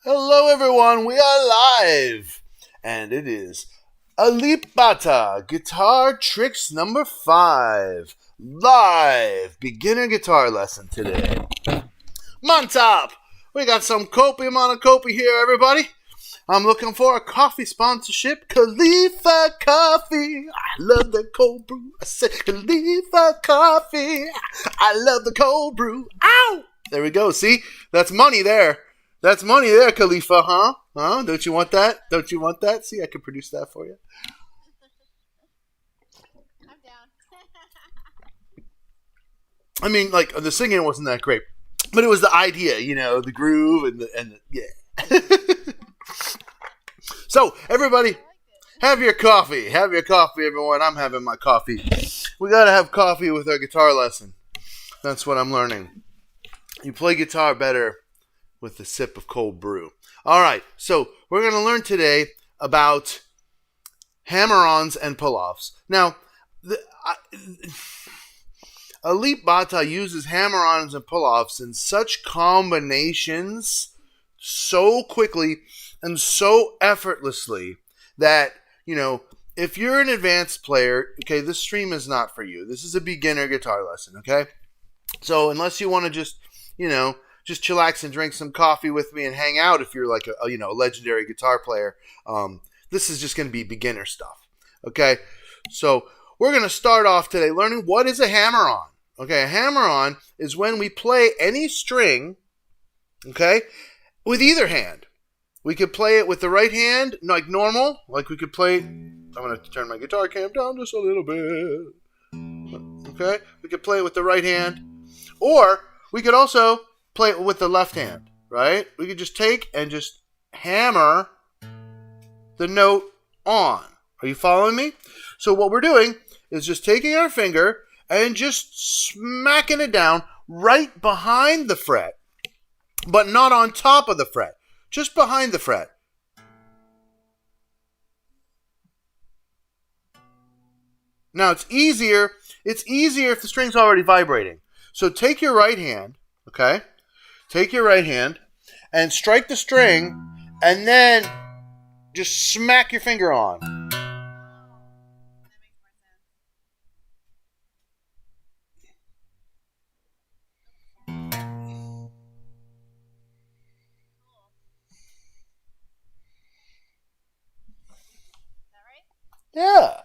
Hello, everyone. We are live, and it is Alipata Guitar Tricks number 5. Live beginner guitar lesson today. On top, we got some Kopi Monokopi here, everybody. I'm looking for a coffee sponsorship. Khalifa Coffee. I love the cold brew. I said Khalifa Coffee. I love the cold brew. Ow! There we go. See? That's money there. That's money there, Khalifa, huh? Huh? Don't you want that? Don't you want that? See, I can produce that for you. I'm down. I mean, like, the singing wasn't that great, but it was the idea, you know, the groove and yeah. So, everybody, have your coffee. Have your coffee, everyone. I'm having my coffee. We gotta have coffee with our guitar lesson. That's what I'm learning. You play guitar better with a sip of cold brew. All right, so we're going to learn today about hammer-ons and pull-offs. Now, Elite Bata uses hammer-ons and pull-offs in such combinations so quickly and so effortlessly that, you know, if you're an advanced player, okay, this stream is not for you. This is a beginner guitar lesson, okay? So unless you want to just, you know, just chillax and drink some coffee with me and hang out if you're like a legendary guitar player. This is just going to be beginner stuff. Okay, so we're going to start off today learning what is a hammer-on. Okay, a hammer-on is when we play any string, okay, with either hand. We could play it with the right hand, like normal, like we could play. I'm going to turn my guitar cam down just a little bit. Okay, we could play it with the right hand, or we could also play it with the left hand, right? We could just take and just hammer the note on. Are you following me? So what we're doing is just taking our finger and just smacking it down right behind the fret, but not on top of the fret, just behind the fret. Now it's easier if the string's already vibrating. So take your right hand, okay? Take your right hand and strike the string and then just smack your finger on. That makes more sense. Cool. Is that right? Yeah.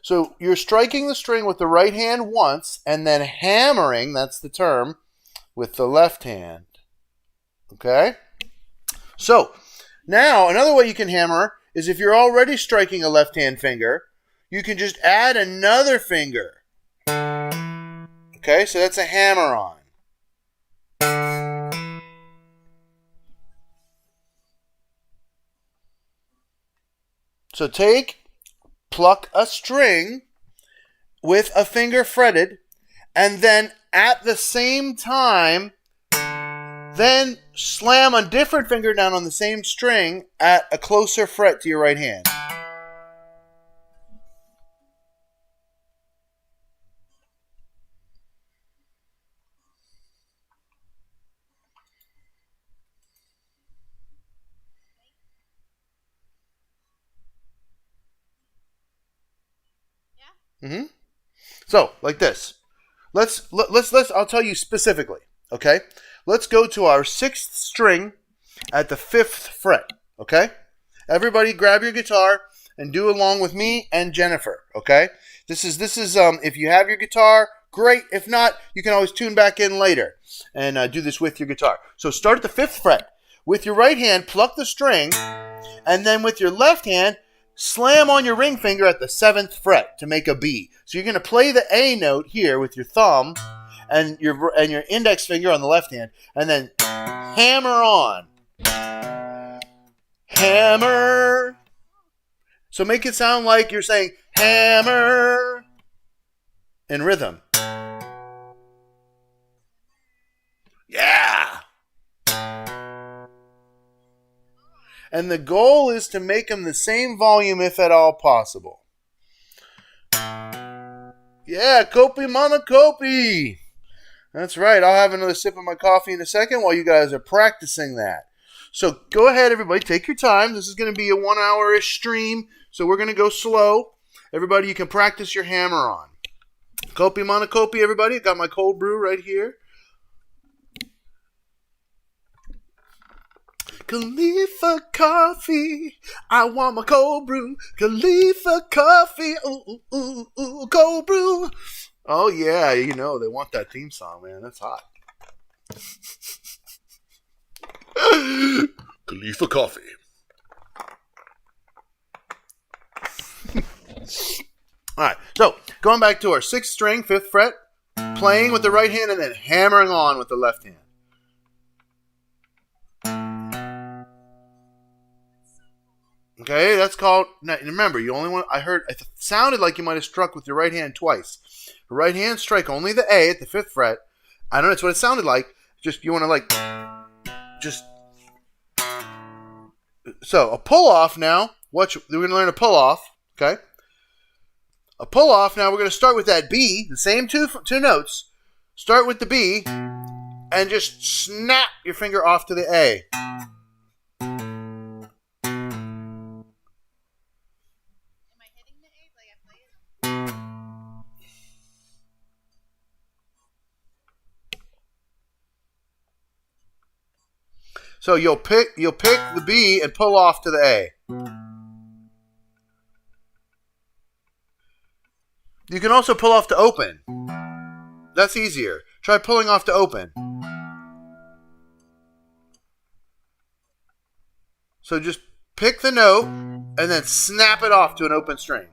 So you're striking the string with the right hand once and then hammering, that's the term, with the left hand. Okay? So now another way you can hammer is if you're already striking a left hand finger, you can just add another finger. Okay, so that's a hammer-on. So pluck a string with a finger fretted, and then at the same time, then slam a different finger down on the same string at a closer fret to your right hand. Yeah? So, like this. Let's I'll tell you specifically, okay? Let's go to our 6th string at the 5th fret, okay? Everybody grab your guitar and do along with me and Jennifer, okay? This is if you have your guitar, great. If not, you can always tune back in later and do this with your guitar. So start at the 5th fret. With your right hand, pluck the string, and then with your left hand, slam on your ring finger at the 7th fret to make a B. So you're going to play the A note here with your thumb and your index finger on the left hand, and then hammer on. Hammer. So make it sound like you're saying hammer in rhythm. Yeah. And the goal is to make them the same volume if at all possible. Yeah, Kopi Monokopi. That's right. I'll have another sip of my coffee in a second while you guys are practicing that. So go ahead, everybody. Take your time. This is going to be a 1 hour-ish stream, so we're going to go slow. Everybody, you can practice your hammer-on. Kopi monokopi, everybody. Got my cold brew right here. Khalifa coffee. I want my cold brew. Khalifa coffee. Ooh, ooh, ooh, ooh, cold brew. Oh, yeah. You know, they want that theme song, man. That's hot. Khalifa coffee. All right, so going back to our 6th string, 5th fret, playing with the right hand and then hammering on with the left hand. Okay, that's called. Now, remember, you only want. It sounded like you might have struck with your right hand twice. The right hand strike only the A at the 5th fret. I don't know. That's what it sounded like. Just you want to just. So a pull off now. We're going to learn a pull off. Okay. A pull off, now we're going to start with that B, the same two notes. Start with the B, and just snap your finger off to the A. Am I hitting the A like I played? So you'll pick the B and pull off to the A. You can also pull off to open. That's easier. Try pulling off to open. So just pick the note and then snap it off to an open string.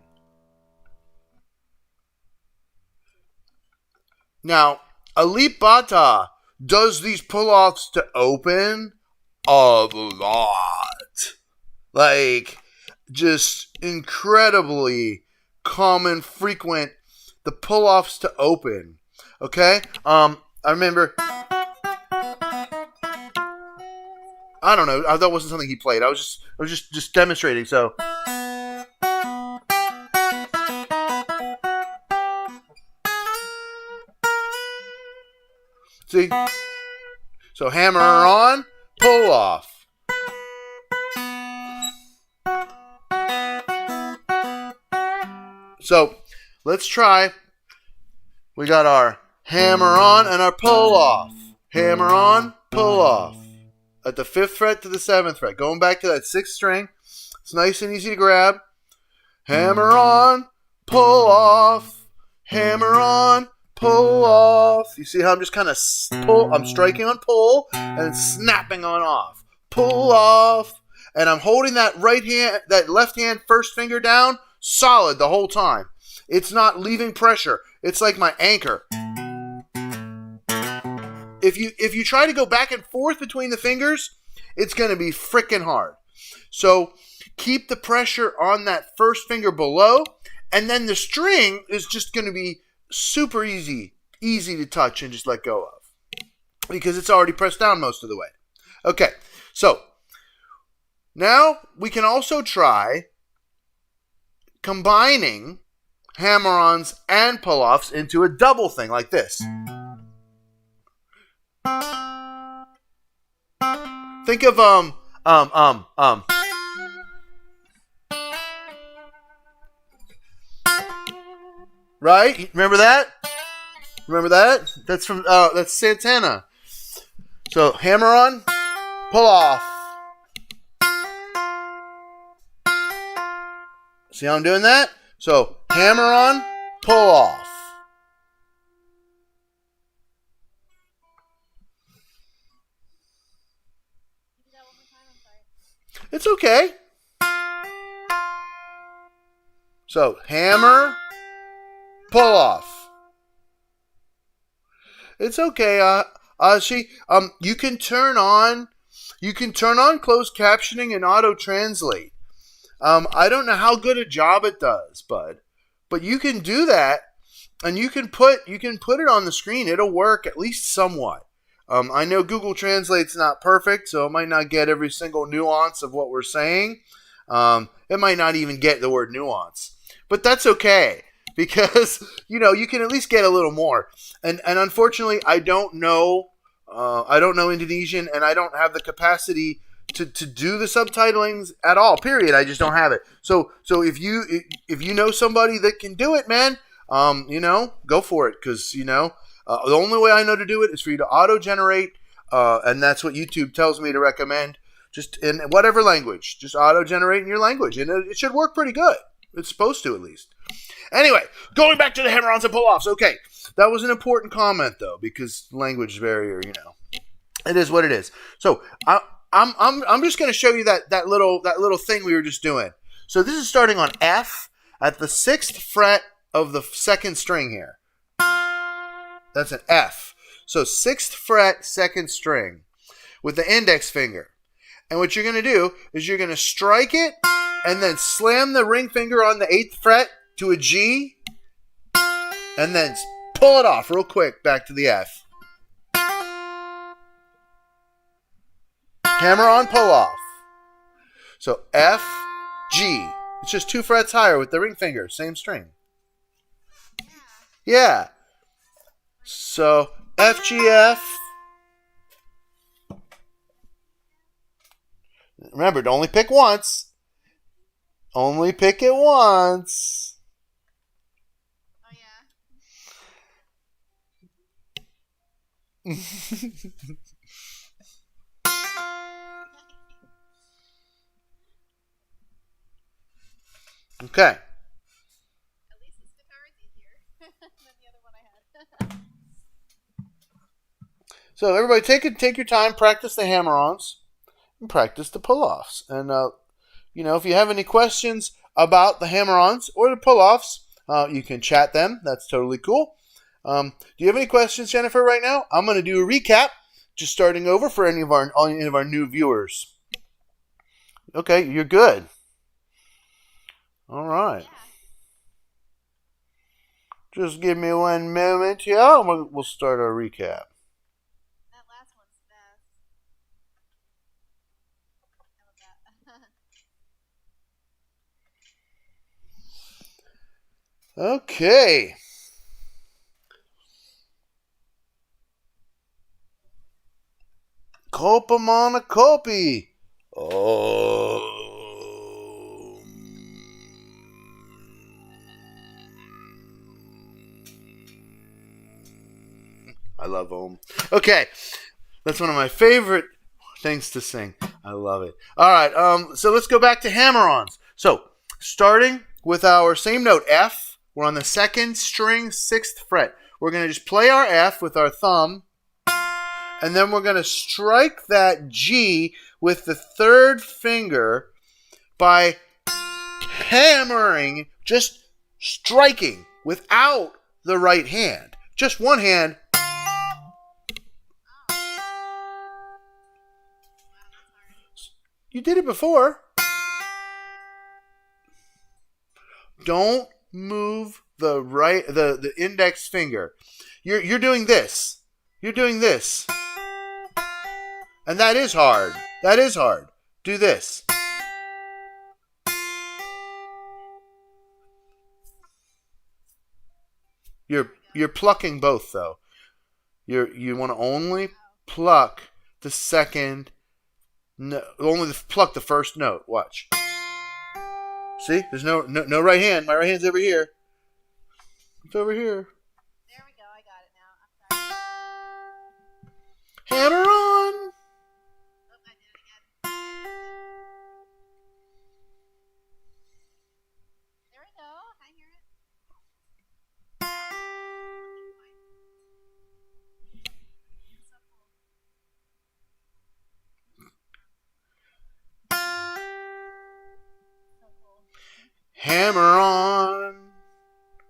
Now, Alip Bata does these pull-offs to open a lot. Like, just incredibly common, frequent, the pull-offs to open. Okay? I remember, I don't know, that wasn't something he played. I was just demonstrating, so. See? So hammer on, pull off. So let's try. We got our hammer on and our pull off. Hammer on, pull off. At the 5th fret to the 7th fret. Going back to that 6th string. It's nice and easy to grab. Hammer on, pull off. Hammer on, pull off. You see how I'm just kind of I'm striking on pull and snapping on off. Pull off. And I'm holding that left hand first finger down solid the whole time. It's not leaving pressure. It's like my anchor. If you try to go back and forth between the fingers, it's going to be freaking hard. So keep the pressure on that first finger below, and then the string is just going to be super easy to touch and just let go of, because it's already pressed down most of the way. Okay, so now we can also try combining hammer-ons and pull-offs into a double thing like this. Think of right? Remember that? Remember that? That's from that's Santana. So hammer on, pull off. See how I'm doing that? So hammer on, pull off. Do that one more time, I'm sorry. It's okay. So hammer, pull off. It's okay. You can turn on closed captioning and auto translate. I don't know how good a job it does, but you can do that, and you can put it on the screen. It'll work at least somewhat. I know Google Translate's not perfect, so it might not get every single nuance of what we're saying. It might not even get the word nuance, but that's okay, because you can at least get a little more. And unfortunately, I don't know Indonesian, and I don't have the capacity to do the subtitlings at all. Period. I just don't have it. So if you know somebody that can do it, man, go for it. Because the only way I know to do it is for you to auto generate, and that's what YouTube tells me to recommend. Just in whatever language, just auto generate in your language, and it should work pretty good. It's supposed to, at least. Anyway, going back to the hammer-ons and pull-offs. Okay, that was an important comment though, because language barrier, it is what it is. So I'm just going to show you that little thing we were just doing. So this is starting on F at the 6th fret of the 2nd string here. That's an F. So 6th fret, 2nd string with the index finger. And what you're going to do is you're going to strike it and then slam the ring finger on the 8th fret to a G and then pull it off real quick back to the F. Hammer-on, pull off. So F, G. It's just 2 frets higher with the ring finger, same string. Yeah. So F, G, F. Remember, to only pick once. Only pick it once. Oh, yeah. Okay. At least this guitar is easier than the other one I had. So everybody, take your time, practice the hammer-ons, and practice the pull-offs. And if you have any questions about the hammer-ons or the pull-offs, you can chat them. That's totally cool. Do you have any questions, Jennifer? Right now, I'm going to do a recap, just starting over for any of our new viewers. Okay, you're good. All right. Yeah. Just give me one moment here, and we'll start our recap. That last one's fast. I love that. Okay. Copamana Copi. Oh. I love Om. Okay. That's one of my favorite things to sing. I love it. All right. So let's go back to hammer-ons. So starting with our same note, F. We're on the 2nd string, 6th fret. We're going to just play our F with our thumb. And then we're going to strike that G with the 3rd finger by hammering, just striking without the right hand. Just one hand. You did it before. Don't move the index finger. You're doing this. You're doing this. And that is hard. That is hard. Do this. You're plucking both though. You want to only pluck the second. No, only pluck the first note. Watch. See, there's no right hand. My right hand's over here. It's over here. There we go. I got it now. I'm sorry. Hammer-on. Oh, I did it again. There we go. I hear it. So cool. So cool. Hammer-on.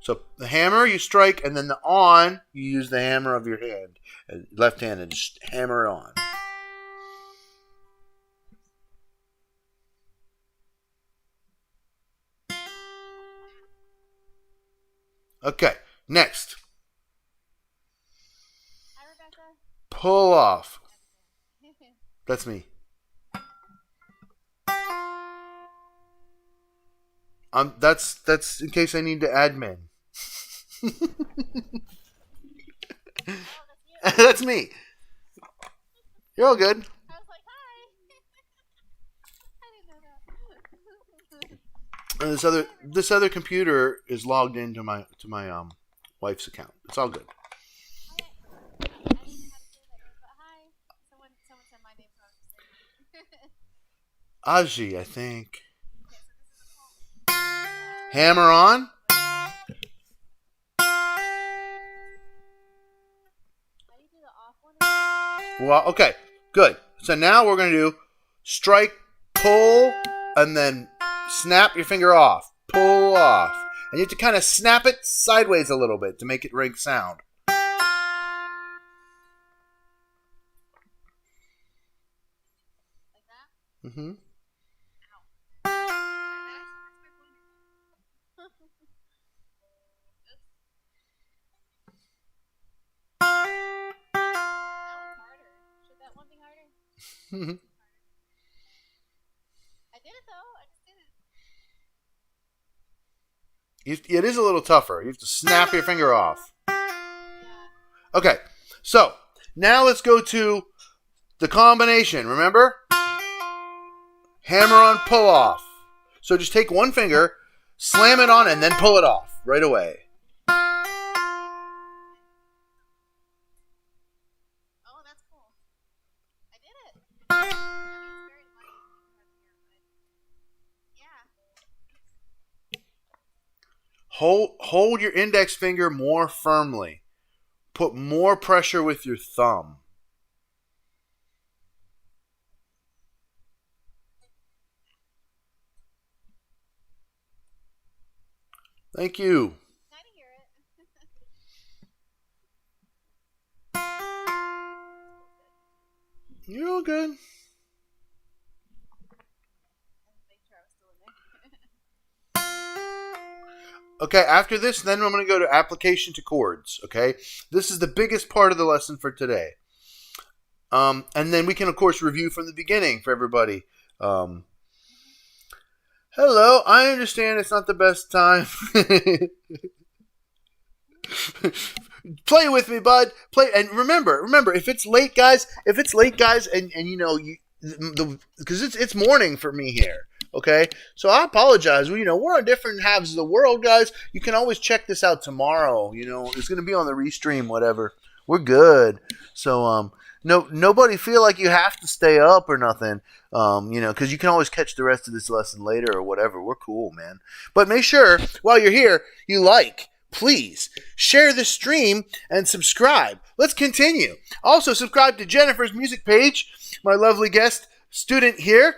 So the hammer you strike, and then the on you use the hammer of your hand, left hand, and just hammer it on. Okay, next. Hi, Rebecca. Pull off. That's me. That's in case I need to admin. Oh, that's you. That's me. You're all good. I was like, hi. And this other computer is logged into my wife's account. It's all good. I didn't know how to say that word, but hi. Someone said my name, so I was just saying hi. Aji, I think. Okay, so this is a call. Hammer-on. How do you do the off one? Well, okay, good. So now we're going to do strike, pull, and then snap your finger off. Pull off. And you have to kind of snap it sideways a little bit to make it ring sound. Like that? Mm-hmm. Ow. That one's harder. Should that one be harder? I did it though. I just did it. It is a little tougher. You have to snap your finger off. Yeah. Okay, so now let's go to the combination. Remember? Hammer-on, pull off. So just take one finger, slam it on, and then pull it off right away. Oh, that's cool. I did it. I mean, it's very light compared to here, but yeah. Hold your index finger more firmly. Put more pressure with your thumb. Thank you. Nice to hear it. You're all good. Make sure I was still in there. Okay, after this, then I'm going to go to application to chords. Okay, this is the biggest part of the lesson for today. And then we can, of course, review from the beginning for everybody. Hello, I understand it's not the best time. Play with me, bud. Play, and remember, if it's late, guys, and you know, because it's morning for me here. Okay, so I apologize. We're on different halves of the world, guys. You can always check this out tomorrow. It's going to be on the restream, whatever. We're good. So, nobody feel like you have to stay up or nothing. Because you can always catch the rest of this lesson later or whatever. We're cool, man. But make sure while you're here, please share the stream and subscribe. Let's continue. Also, subscribe to Jennifer's music page, my lovely guest student here.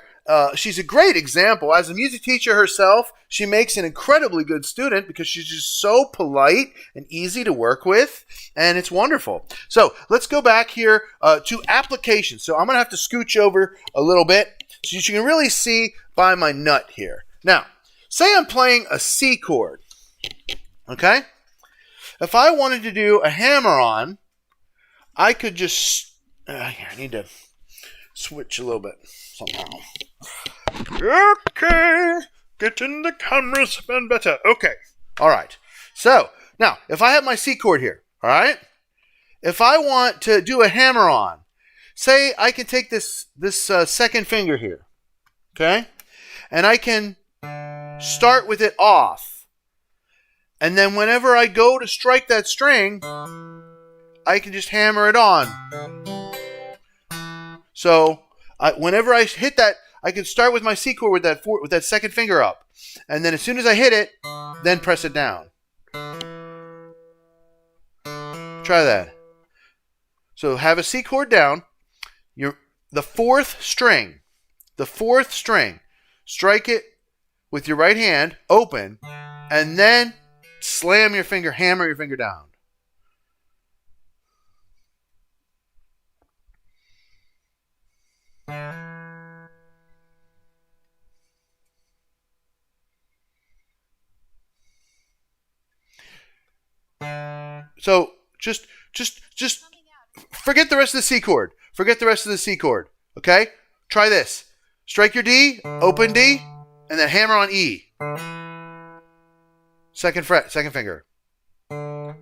She's a great example. As a music teacher herself, she makes an incredibly good student because she's just so polite and easy to work with, and it's wonderful. So let's go back here to application. So I'm going to have to scooch over a little bit so you can really see by my nut here. Now, say I'm playing a C chord, okay? If I wanted to do a hammer-on, I could just... I need to switch a little bit somehow. Okay, getting the camera's been better. Okay, all right. So now, if I have my C chord here, all right. If I want to do a hammer-on, say I can take this second finger here, okay, and I can start with it off, and then whenever I go to strike that string, I can just hammer it on. So whenever I hit that, I can start with my C chord with that second finger up, and then as soon as I hit it, then press it down. Try that. So have a C chord down. The fourth string. Strike it with your right hand, open, and then hammer your finger down. So just forget the rest of the C chord. Okay? Try this. Strike your D, open D, and then hammer on E. Second fret, second finger. There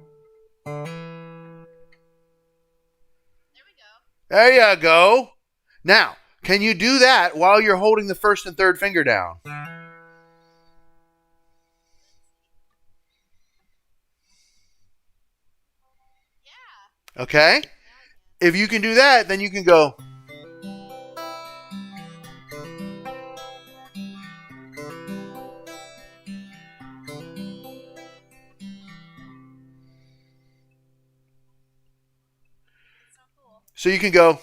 we go. There you go. Now, can you do that while you're holding the first and third finger down? Okay? If you can do that, then you can go. So cool. So you can go.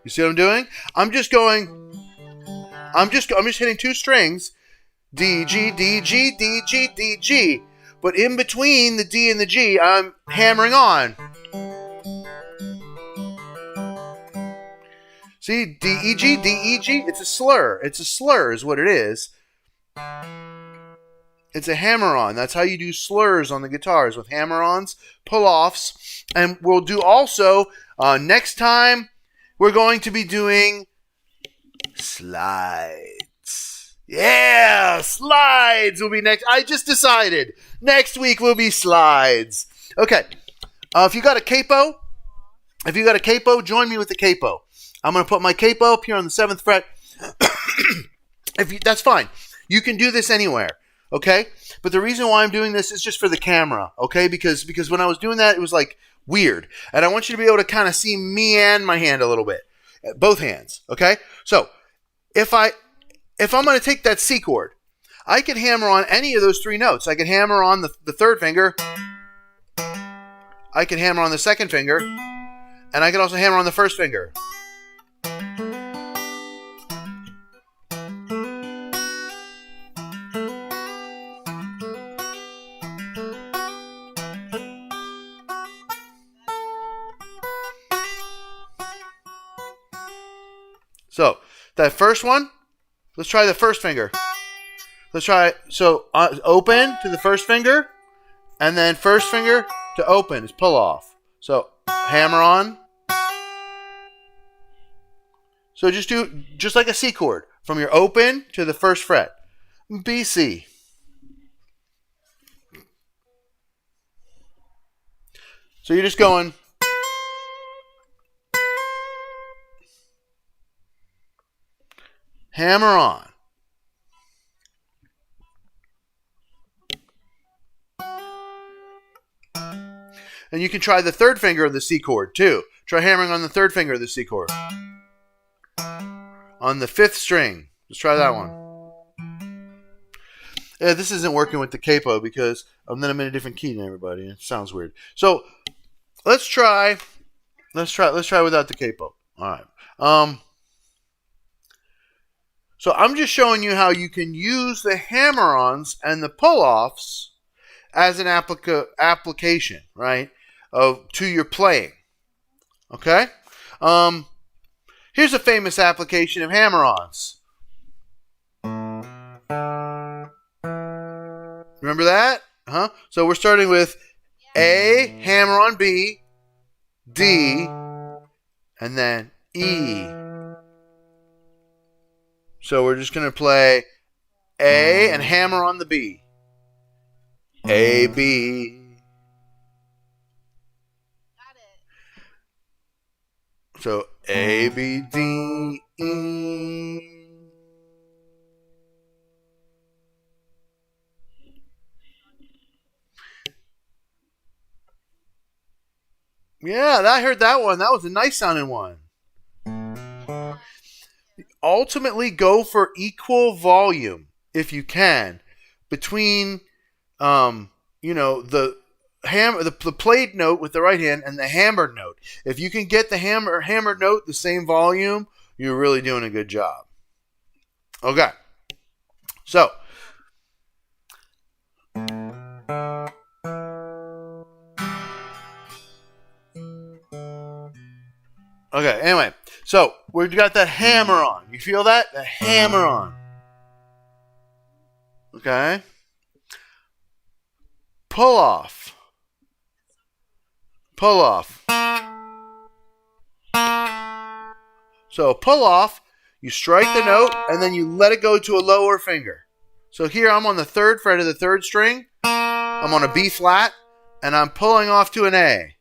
You see what I'm doing? I'm just hitting two strings. D, G, D, G, D, G, D, G. But in between the D and the G, I'm hammering on. See, D, E, G, D, E, G. It's a slur. It's a slur is what it is. It's a hammer-on. That's how you do slurs on the guitars, with hammer-ons, pull-offs. And we'll do also, next time, we're going to be doing slides. Yeah, slides will be next. I just decided. Next week will be slides. Okay. If you got a capo, join me with the capo. I'm going to put my capo up here on the 7th fret. That's fine. You can do this anywhere. Okay? But the reason why I'm doing this is just for the camera. Okay? Because when I was doing that, it was like weird. And I want you to be able to kind of see me and my hand a little bit. Both hands. Okay? So, if I'm going to take that C chord, I can hammer on any of those three notes. I can hammer on the third finger. I can hammer on the second finger. And I can also hammer on the first finger. So, that first one, let's try the first finger. Let's try it. So, open to the first finger, and then first finger to open is pull off. So, hammer on. So, just like a C chord, from your open to the first fret. B, C. So, you're just going. Hammer on. And you can try the third finger of the C chord too. Try hammering on the third finger of the C chord. On the 5th string. Let's try that one. Yeah, this isn't working with the capo because then I'm in a different key than everybody. It sounds weird. So let's try without the capo. All right. So I'm just showing you how you can use the hammer-ons and the pull-offs as an application, right, to your playing. Okay? Here's a famous application of hammer-ons. Remember that? So we're starting with A, hammer on B, D, and then E. So we're just going to play A and hammer on the B. A, B. Got it. So A, B, D, E. Yeah, I heard that one. That was a nice sounding one. Ultimately, go for equal volume if you can between, the played note with the right hand and the hammered note. If you can get the hammered note the same volume, you're really doing a good job. Okay, so anyway, so we've got that hammer on. You feel that? The hammer on. Okay. Pull off. Pull off. So pull off, you strike the note, and then you let it go to a lower finger. So here I'm on the 3rd fret of the 3rd string. I'm on a B flat, and I'm pulling off to an A.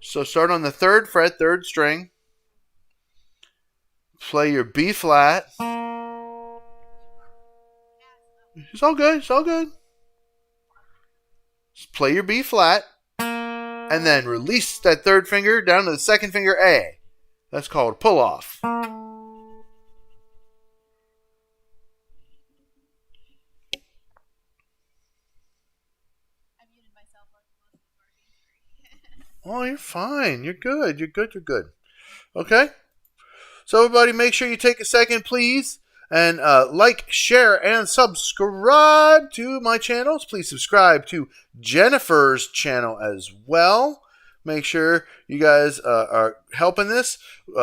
So start on the 3rd fret, 3rd string. Play your B flat. It's all good. It's all good. Just play your B flat. And then release that 3rd finger down to the 2nd finger A. That's called pull off. Oh, you're fine. You're good. You're good. You're good. Okay? So, everybody, make sure you take a second, please, and like, share, and subscribe to my channels. Please subscribe to Jennifer's channel as well. Make sure you guys are helping this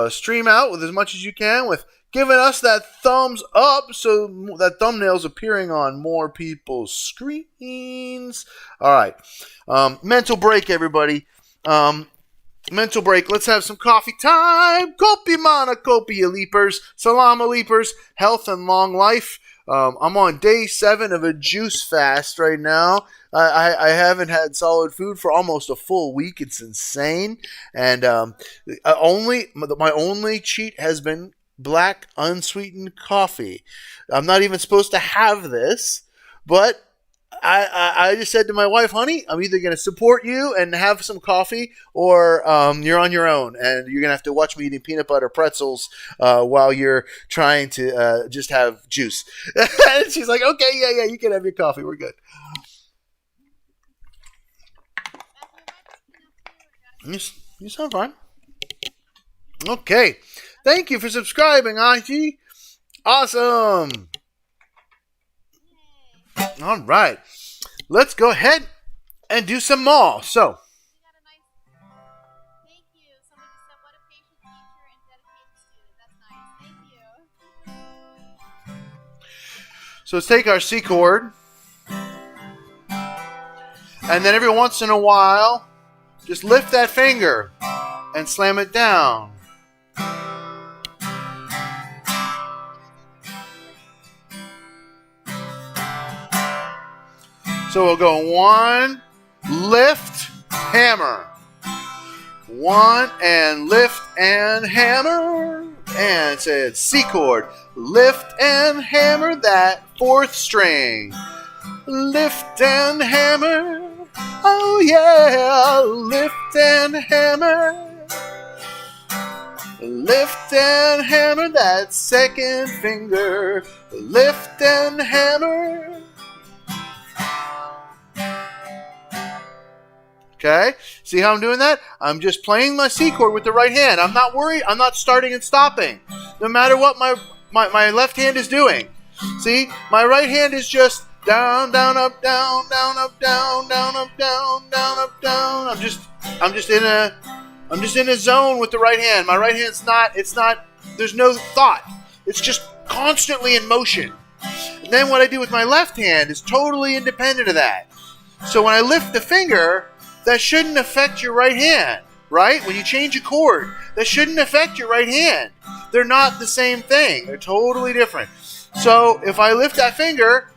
stream out with as much as you can, with giving us that thumbs up so that thumbnail's appearing on more people's screens. All right. Mental break, everybody. Mental break. Let's have some coffee time. Kopi mana kopi leapers. Salama leapers. Health and long life. I'm on day 7 of a juice fast right now. I haven't had solid food for almost a full week. It's insane. And my only cheat has been black unsweetened coffee. I'm not even supposed to have this, but I just said to my wife, honey, I'm either going to support you and have some coffee, or you're on your own, and you're going to have to watch me eating peanut butter pretzels while you're trying to just have juice. And she's like, okay, yeah, you can have your coffee. We're good. You sound fine. Okay. Thank you for subscribing, IG. Awesome. All right. Let's go ahead and do some more. So. Thank you. Someone just said, what a patient teacher and dedicated student. That's nice. Thank you. So let's take our C chord. And then every once in a while, just lift that finger and slam it down. So we'll go 1, lift, hammer. 1 and lift and hammer. And say it's C chord. Lift and hammer that 4th string. Lift and hammer. Oh yeah, lift and hammer. Lift and hammer that 2nd finger. Lift and hammer. Okay, see how I'm doing that? I'm just playing my C chord with the right hand. I'm not worried. I'm not starting and stopping, no matter what my left hand is doing. See, my right hand is just down, down, up, down, down, up, down, down, up, down, down, up, down. I'm just in a zone with the right hand. My right hand's not. There's no thought. It's just constantly in motion. And then what I do with my left hand is totally independent of that. So when I lift the finger, that shouldn't affect your right hand, right? When you change a chord, that shouldn't affect your right hand. They're not the same thing. They're totally different. So if I lift that finger,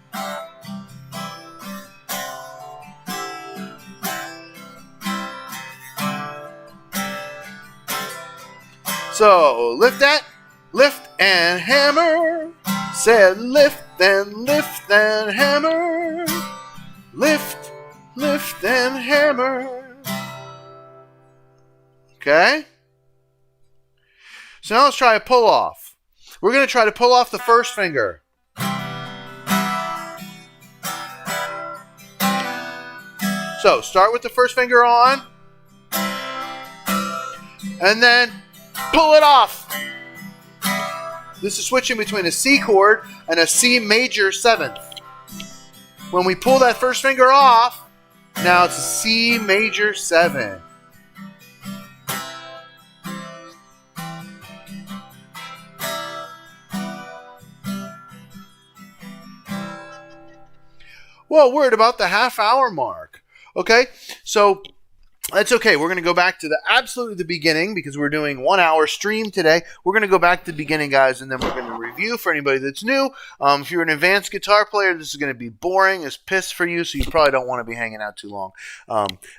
so lift that, lift and hammer. Said lift and hammer. Lift, lift and hammer. Okay? So now let's try a pull off. We're going to try to pull off the first finger. So start with the first finger on. And then pull it off. This is switching between a C chord and a C major 7th. When we pull that first finger off, now it's a C major 7. Well, we're at about the half-hour mark. Okay, so That's okay. We're going to go back to absolutely the beginning because we're doing 1 hour stream today. We're going to go back to the beginning, guys, and then we're going to review for anybody that's new. If you're an advanced guitar player, this is going to be boring as piss for you, so you probably don't want to be hanging out too long.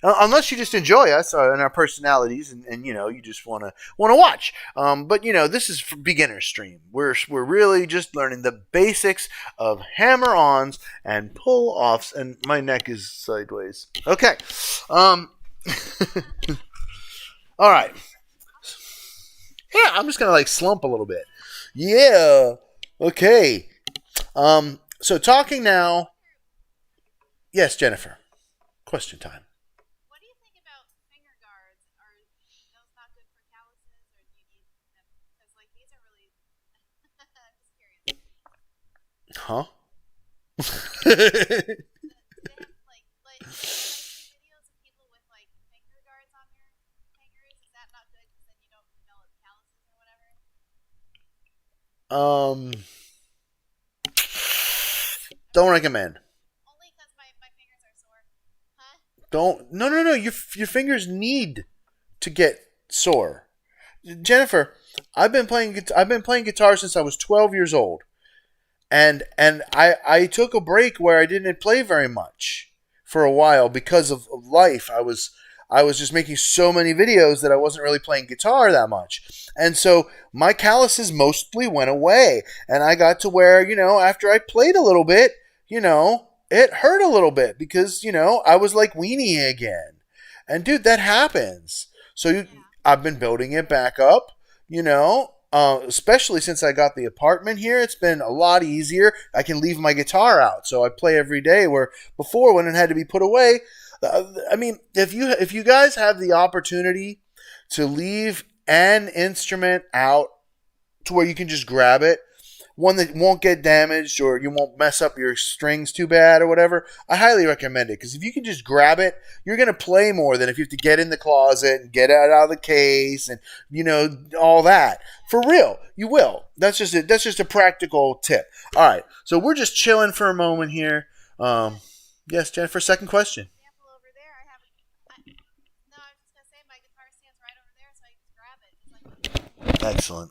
Unless you just enjoy us and our personalities and you just want to watch. But this is for beginner stream. We're really just learning the basics of hammer-ons and pull-offs, and my neck is sideways. Okay. All right. Yeah, I'm just gonna slump a little bit. Yeah. Okay. So talking now. Yes, Jennifer. Question time. What do you think about finger guards? Are those not good for calluses, or do you need them? Because these are really. I'm just curious. Huh? Videos of people with finger guards on their fingers. Is that not good? Because then you don't develop calluses or whatever. Don't recommend. Only because my fingers are sore. Huh? Don't. No. Your fingers need to get sore. Jennifer, I've been playing guitar since I was 12 years old. And I took a break where I didn't play very much for a while because of life. I was just making so many videos that I wasn't really playing guitar that much. And so my calluses mostly went away. And I got to where, after I played a little bit, it hurt a little bit because, I was like weenie again. And dude, that happens. So I've been building it back up, especially since I got the apartment here. It's been a lot easier. I can leave my guitar out, so I play every day, where before, when it had to be put away, if you guys have the opportunity to leave an instrument out to where you can just grab it, one that won't get damaged or you won't mess up your strings too bad or whatever, I highly recommend it. Because if you can just grab it, you're going to play more than if you have to get in the closet and get it out of the case and, all that. For real, you will. That's just a practical tip. All right, so we're just chilling for a moment here. Yes, Jennifer, second question. Over there, I was just going to say my guitar stands right over there, so I can grab it. Excellent.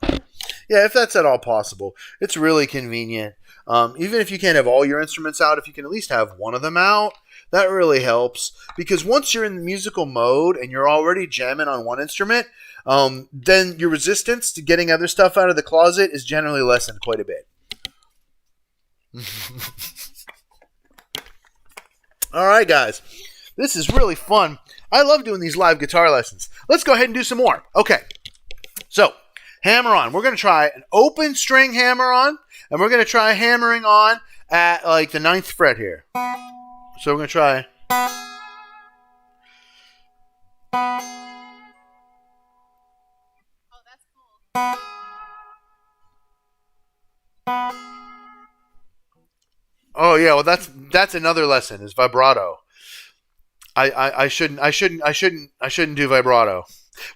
Yeah, if that's at all possible. It's really convenient. Even if you can't have all your instruments out, if you can at least have one of them out, that really helps. Because once you're in the musical mode and you're already jamming on one instrument, then your resistance to getting other stuff out of the closet is generally lessened quite a bit. All right, guys. This is really fun. I love doing these live guitar lessons. Let's go ahead and do some more. Okay. So, hammer-on. We're going to try an open string hammer-on, and we're going to try hammering on at the 9th fret here. So we're going to try. Oh, that's cool. Oh yeah, well that's another lesson is vibrato. I shouldn't do vibrato.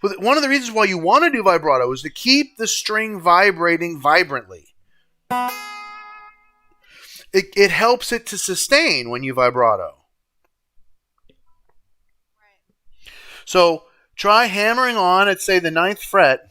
But one of the reasons why you want to do vibrato is to keep the string vibrating vibrantly. It helps it to sustain when you vibrato. Right. So try hammering on at, say, the 9th fret.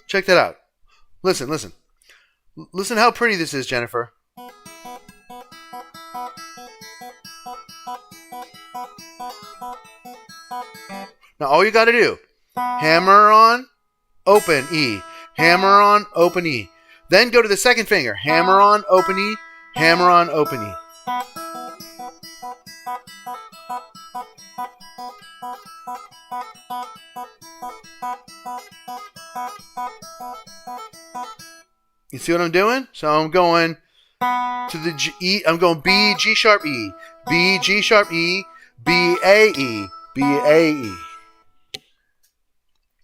Check that out. Listen. Listen how pretty this is, Jennifer. Now all you got to do, hammer on, open E, hammer on, open E. Then go to the second finger, hammer on, open E, hammer on, open E. You see what I'm doing? So I'm going to the G, E. I'm going B, G sharp, E, B, G sharp, E, B, A, E, B, A, E.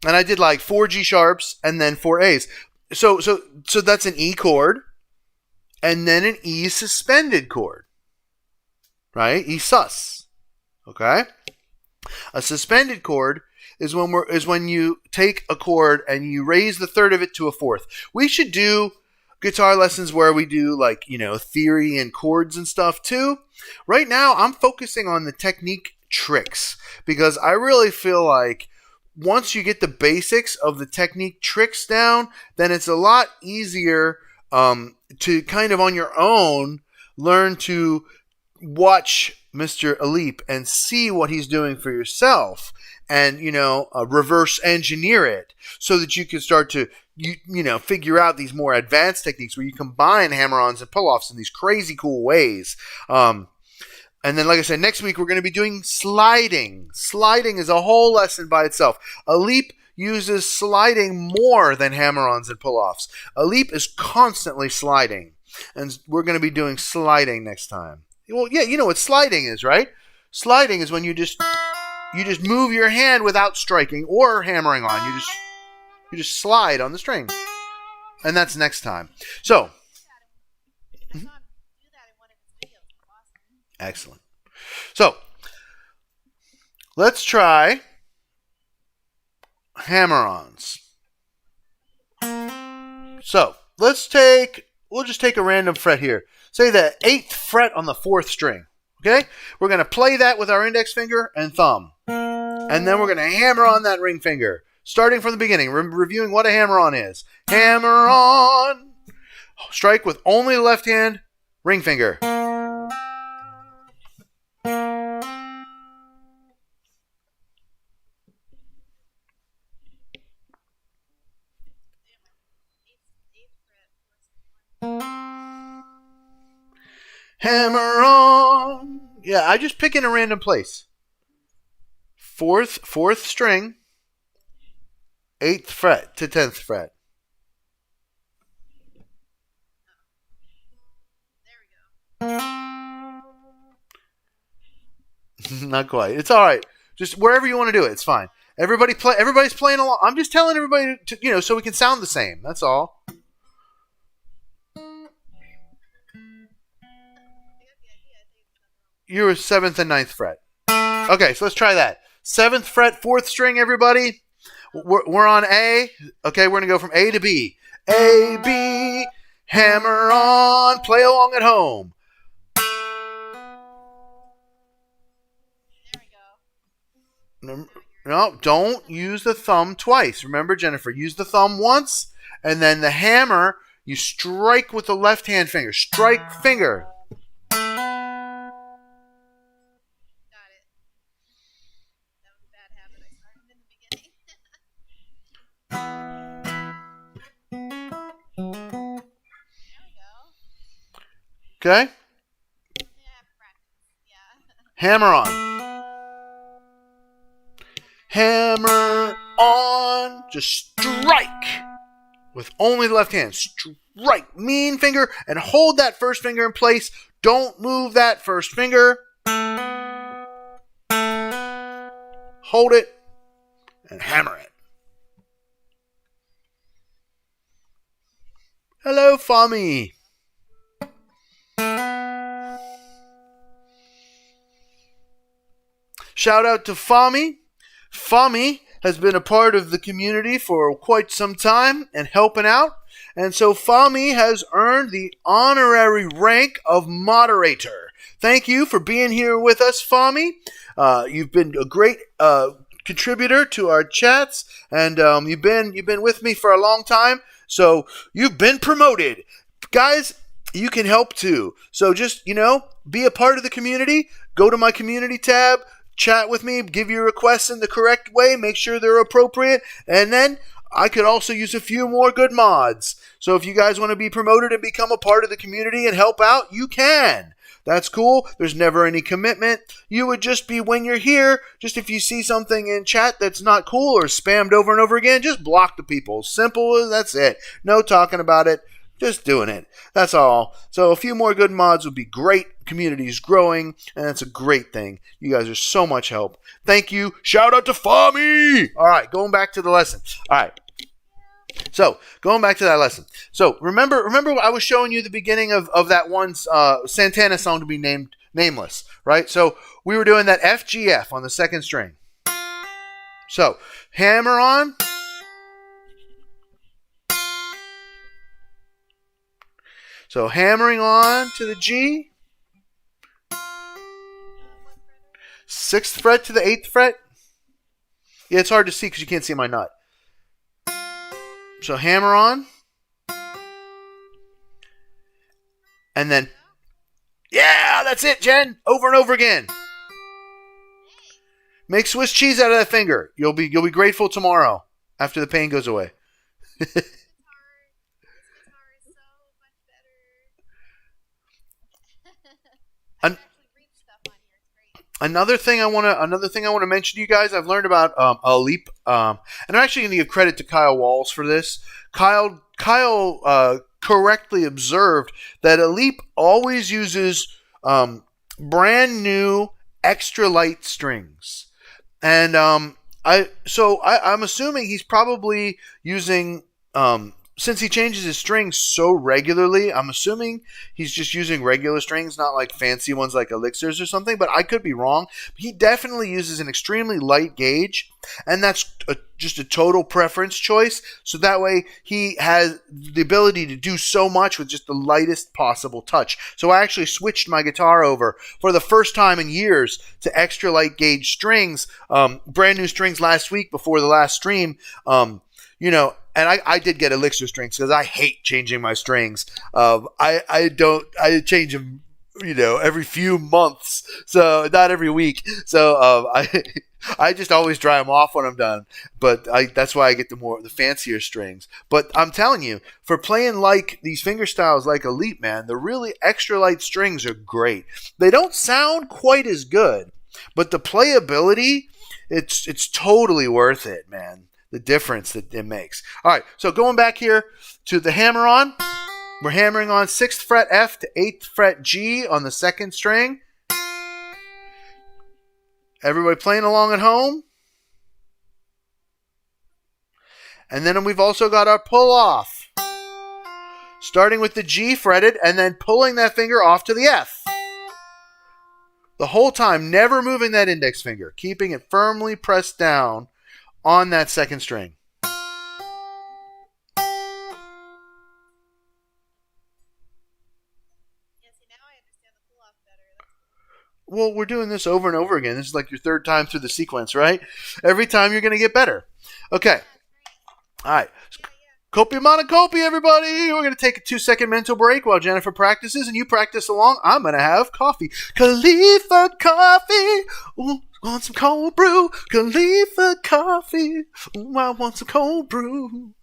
And I did like 4 G sharps and then 4 A's. So that's an E chord. and then an E suspended chord. Right? E sus. Okay? A suspended chord is when you take a chord and you raise the third of it to a fourth. We should do guitar lessons where we do like, theory and chords and stuff too. Right now, I'm focusing on the technique tricks because I really feel like once you get the basics of the technique tricks down, then it's a lot easier to kind of on your own learn to watch Mr. Alip and see what he's doing for yourself and, reverse engineer it so that you can start to, figure out these more advanced techniques where you combine hammer-ons and pull-offs in these crazy cool ways. And then, like I said, next week we're going to be doing sliding. Sliding is a whole lesson by itself. Alip uses sliding more than hammer-ons and pull-offs. Alip is constantly sliding, and we're going to be doing sliding next time. Well, yeah, you know what sliding is, right? Sliding is when you just move your hand without striking or hammering on. You just slide on the string, and that's next time. So, excellent. So, let's try hammer-ons. So, we'll just take a random fret here. Say the 8th fret on the 4th string. Okay? We're going to play that with our index finger and thumb. And then we're going to hammer on that ring finger. Starting from the beginning, reviewing what a hammer-on is. Hammer-on. Strike with only the left hand, ring finger. Hammer-on. Yeah, I just pick in a random place. Fourth string, 8th fret to 10th fret. There we go. Not quite. It's all right. Just wherever you want to do it, it's fine. Everybody's playing along. I'm just telling everybody to, so we can sound the same. That's all. You're 7th and 9th fret. Okay, so let's try that. 7th fret, 4th string, everybody. We're on A. Okay, we're going to go from A to B. A, B, hammer on. Play along at home. There we go. No, don't use the thumb twice. Remember, Jennifer, use the thumb once, and then the hammer, you strike with the left hand finger. Strike finger. Okay? Hammer on. Hammer on. Just strike with only the left hand. Strike. Mean finger and hold that first finger in place. Don't move that first finger. Hold it and hammer it. Hello, Fami. Shout out to Fami. Fami has been a part of the community for quite some time and helping out. And so Fami has earned the honorary rank of moderator. Thank you for being here with us, Fami. You've been a great contributor to our chats, and you've been with me for a long time. So you've been promoted. Guys, you can help too. So just, be a part of the community. Go to my community tab. Chat with me, give your requests in the correct way, make sure they're appropriate, and then I could also use a few more good mods. So if you guys want to be promoted and become a part of the community and help out, you can. That's cool. There's never any commitment. You would just be when you're here, just if you see something in chat that's not cool or spammed over and over again, just block the people. Simple, that's it. No talking about it. Just doing it. That's all. So a few more good mods would be great. Community's growing, and that's a great thing. You guys are so much help. Thank you. Shout out to Fami. All right, going back to the lesson. All right. So going back to that lesson. So remember I was showing you the beginning of that one Santana song to be named Nameless, right? So we were doing that FGF on the second string. So hammer on. So hammering on to the G. 6th fret to the 8th fret. Yeah, it's hard to see because you can't see my nut. So hammer on. And then, yeah, that's it, Jen. Over and over again. Make Swiss cheese out of that finger. You'll be grateful tomorrow after the pain goes away. This guitar is so much better. I can actually read stuff on here. It's great. Another thing I want to mention to you guys. I've learned about a leap, and I'm actually going to give credit to Kyle Walls for this. Kyle correctly observed that a leap always uses brand new extra light strings, and I'm assuming he's probably using since he changes his strings so regularly, I'm assuming he's just using regular strings, not like fancy ones like elixirs or something, but I could be wrong. He definitely uses an extremely light gauge, and that's just a total preference choice, so that way he has the ability to do so much with just the lightest possible touch. So I actually switched my guitar over for the first time in years to extra light gauge strings, brand new strings last week before the last stream, and I did get elixir strings because I hate changing my strings. I change them, every few months, so not every week. So I just always dry them off when I'm done. But that's why I get the fancier strings. But I'm telling you, for playing like these finger styles like Elite, man, the really extra light strings are great. They don't sound quite as good, but the playability, it's totally worth it, man. The difference that it makes. All right, so going back here to the hammer-on, we're hammering on 6th fret F to 8th fret G on the second string. Everybody playing along at home? And then we've also got our pull-off, starting with the G fretted and then pulling that finger off to the F. The whole time, never moving that index finger, keeping it firmly pressed down on that second string. Yeah, see, now I understand the pull-off better. Well, we're doing this over and over again. This is like your third time through the sequence, right? Every time you're going to get better. Okay. All right. Copy monocopi, everybody. We're going to take a 2-second mental break while Jennifer practices and you practice along. I'm going to have coffee. Khalifa coffee. Ooh, want some cold brew. Khalifa coffee. Ooh, I want some cold brew.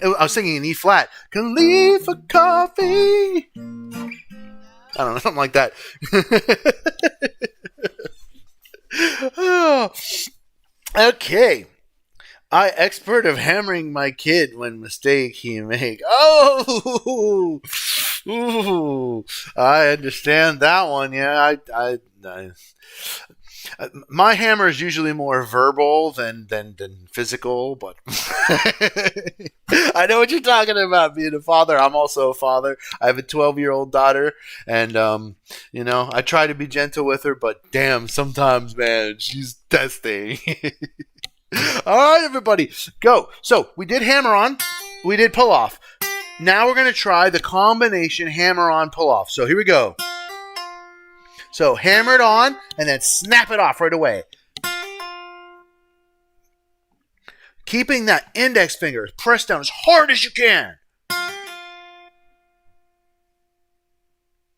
I was singing in E flat. Khalifa coffee. I don't know, something like that. Oh. Okay. I expert of hammering my kid when mistake he make. Oh, ooh, I understand that one. Yeah, I my hammer is usually more verbal than physical, but I know what you're talking about. Being a father, I'm also a father. I have a 12-year-old daughter, and I try to be gentle with her, but damn, sometimes, man, she's testing. All right, everybody, go. So we did hammer on, we did pull off. Now we're gonna try the combination hammer on pull off. So here we go. So hammer it on and then snap it off right away. Keeping that index finger pressed down as hard as you can.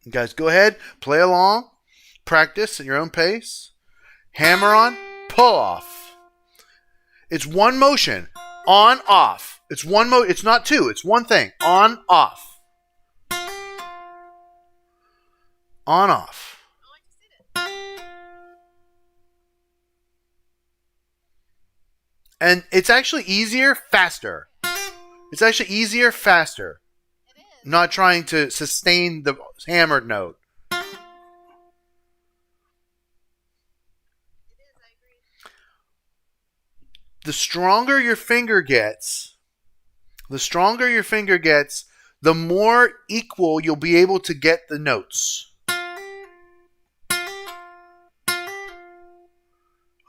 You guys go ahead, play along, practice at your own pace. Hammer on, pull off. It's one motion, on, off. It's one it's not two, it's one thing. On, off. On, off. And it's actually easier, faster. It's actually easier, faster. It is. Not trying to sustain the hammered note. It is, I agree. The stronger your finger gets, the more equal you'll be able to get the notes.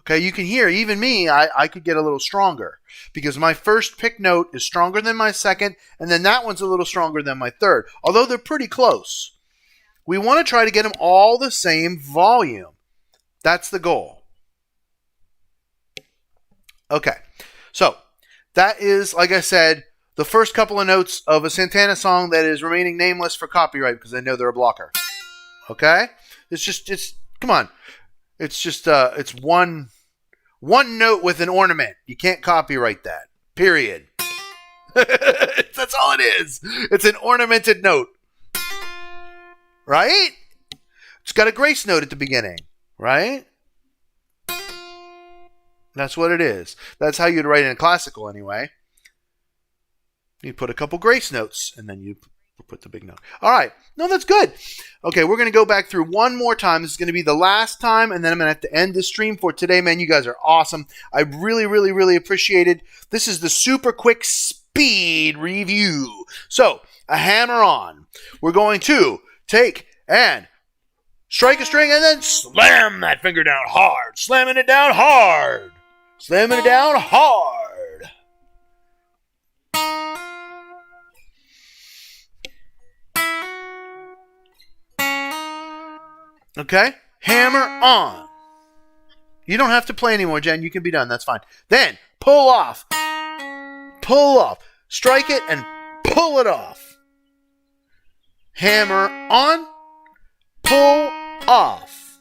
Okay, you can hear, even me, I could get a little stronger because my first pick note is stronger than my second, and then that one's a little stronger than my third, although they're pretty close. We want to try to get them all the same volume. That's the goal. Okay, so that is, like I said, the first couple of notes of a Santana song that is remaining nameless for copyright because I know they're a blocker. Okay? Come on. It's one note with an ornament. You can't copyright that. Period. That's all it is. It's an ornamented note. Right? It's got a grace note at the beginning. Right? That's what it is. That's how you'd write it in classical anyway. You put a couple grace notes and then you put the big note. All right. No, that's good. Okay, we're going to go back through one more time. This is going to be the last time, and then I'm going to have to end the stream for today. Man, you guys are awesome. I really, really, really appreciate it. This is the super quick speed review. So, a hammer-on. We're going to take and strike a string and then slam that finger down hard. Slamming it down hard. Slamming it down hard. Okay? Hammer on. You don't have to play anymore, Jen. You can be done. That's fine. Then, pull off. Pull off. Strike it and pull it off. Hammer on. Pull off.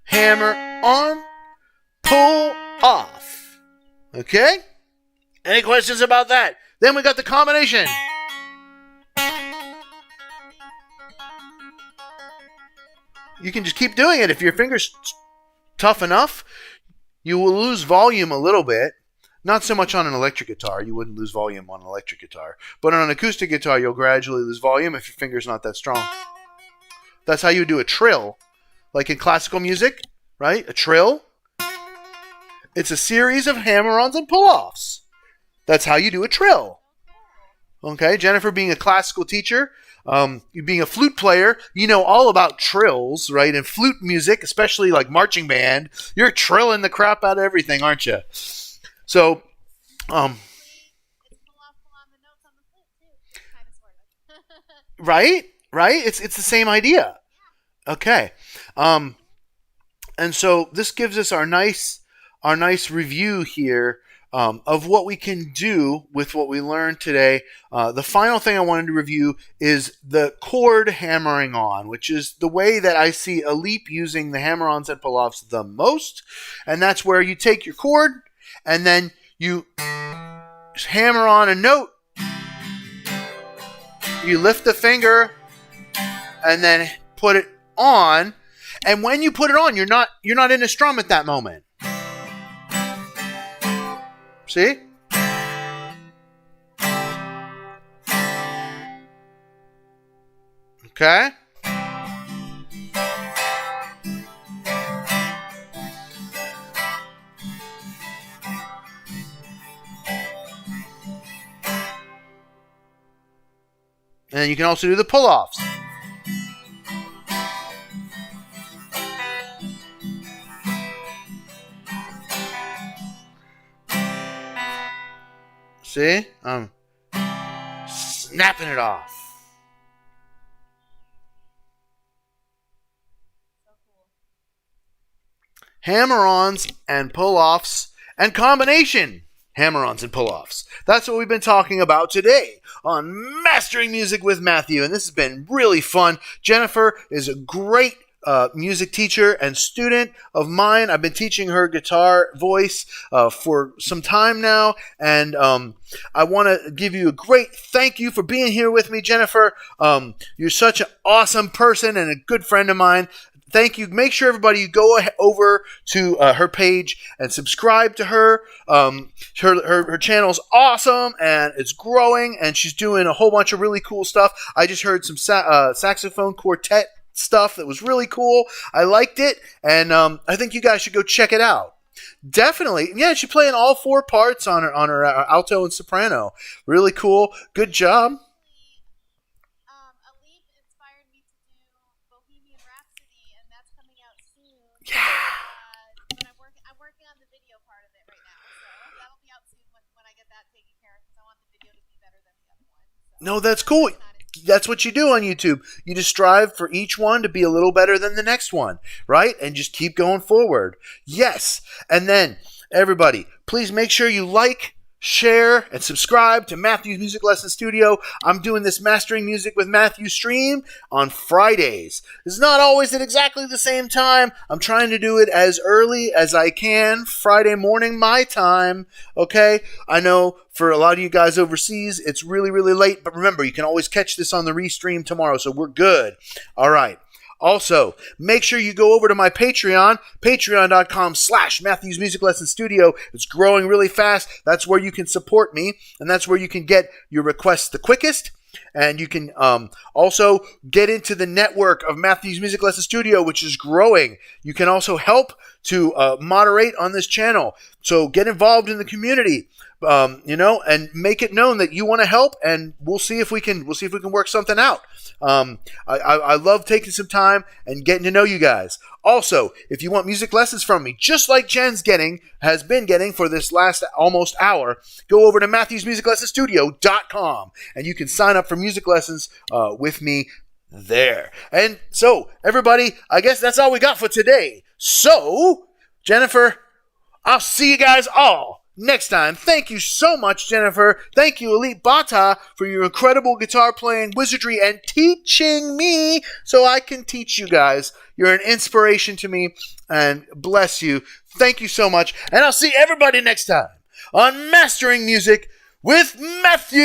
Hammer on. Pull off. Okay? Any questions about that? Then we got the combination. You can just keep doing it. If your finger's tough enough, you will lose volume a little bit. Not so much on an electric guitar. You wouldn't lose volume on an electric guitar. But on an acoustic guitar, you'll gradually lose volume if your finger's not that strong. That's how you do a trill. Like in classical music, right? A trill. It's a series of hammer-ons and pull-offs. That's how you do a trill. Okay, Jennifer, being a classical teacher, you being a flute player, you know all about trills, right? And flute music, especially like marching band, you're trilling the crap out of everything, aren't you? So, It's pull on the notes on the flute too, kind of, sort of. right? It's the same idea. Okay, and so this gives us our nice review here. Of what we can do with what we learned today. The final thing I wanted to review is the chord hammering on, which is the way that I see a leap using the hammer-ons and pull-offs the most. And that's where you take your chord and then you hammer on a note. You lift the finger and then put it on. And when you put it on, you're not in a strum at that moment. See? Okay? And you can also do the pull-offs. See? I'm snapping it off. So cool. Hammer-ons and pull-offs and combination hammer-ons and pull-offs. That's what we've been talking about today on Mastering Music with Matthew, and this has been really fun. Jennifer is a great music teacher and student of mine. I've been teaching her guitar voice for some time now, and I want to give you a great thank you for being here with me, Jennifer. You're such an awesome person and a good friend of mine. thank you. Make sure everybody you go over to her page and subscribe to her. Her channel's awesome and it's growing, and she's doing a whole bunch of really cool stuff. I just heard some saxophone quartet stuff that was really cool. I liked it, and I think you guys should go check it out. Definitely. Yeah, she's playing all 4 parts on her alto and soprano. Really cool. Good job. Alip inspired me to do Bohemian Rhapsody, and that's coming out soon. Yeah. But I'm working on the video part of it right now, so that'll be out soon when I get that taken care of, because I want the video to be better than the other one. So No, that's cool. That's what you do on YouTube. You just strive for each one to be a little better than the next one, right? And just keep going forward. Yes. And then, everybody, please make sure you like, share, and subscribe to Matthew's Music Lesson Studio. I'm doing this Mastering Music with Matthew stream on Fridays. It's not always at exactly the same time. I'm trying to do it as early as I can, Friday morning my time, okay? I know for a lot of you guys overseas, it's really, really late, but remember, you can always catch this on the restream tomorrow, so we're good. All right. Also, make sure you go over to my Patreon, patreon.com/Matthew's Music Lesson Studio. It's growing really fast. That's where you can support me, and that's where you can get your requests the quickest. And you can also get into the network of Matthew's Music Lesson Studio, which is growing. You can also help to moderate on this channel. So get involved in the community, and make it known that you want to help, and we'll see if we can work something out. I love taking some time and getting to know you guys. Also, if you want music lessons from me, just like Jen's has been getting for this last almost hour, go over to MatthewsMusicLessonStudio.com and you can sign up for music lessons with me there. And so, everybody, I guess that's all we got for today. So, Jennifer, I'll see you guys all next time. Thank you so much, Jennifer. Thank you, Alip Bata, for your incredible guitar playing wizardry and teaching me so I can teach you guys. You're an inspiration to me, and bless you. Thank you so much, and I'll see everybody next time on Mastering Music with Matthew.